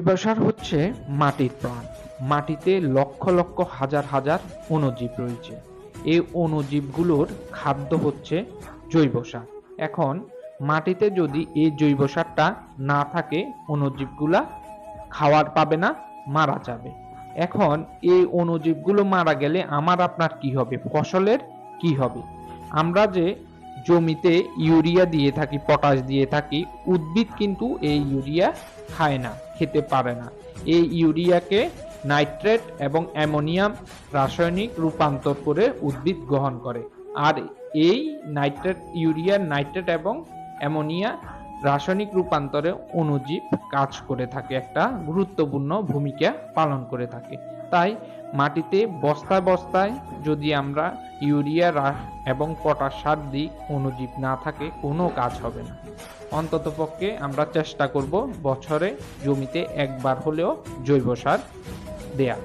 জৈব সার হচ্ছে মাটির প্রাণ। মাটিতে লক্ষ লক্ষ হাজার হাজার অণুজীব রয়েছে। এই অণুজীবগুলোর খাদ্য হচ্ছে জৈব সার। এখন মাটিতে যদি এই জৈব সারটা না থাকে, অণুজীবগুলা খাওয়ার পাবে না, মারা যাবে। এখন এই অণুজীবগুলো মারা গেলে আমার আপনার কি হবে? ফসলের কি হবে? আমরা যে জমিতে ইউরিয়া দিয়ে থাকি, পটাশ দিয়ে থাকি, উদ্ভিদ কিন্তু এই ইউরিয়া খায় না, খেতে পারে না। এই ইউরিয়াকে নাইট্রেট এবং অ্যামোনিয়াম রাসায়নিক রূপান্তর করে উদ্ভিদ গ্রহণ করে। আর এই ইউরিয়ার নাইট্রেট এবং অ্যামোনিয়া রাসায়নিক রূপান্তরে অণুজীব কাজ করে থাকে, একটা গুরুত্বপূর্ণ ভূমিকা পালন করে থাকে। তাই মাটিতে বস্তায় বস্তায় যদি আমরা ইউরিয়া এবং পটাশ সার দিই, অণুজীব না থাকে, কোনো কাজ হবে না। অন্ততপক্ষে আমরা চেষ্টা করব বছরে জমিতে একবার হলেও জৈব সার দেয়া।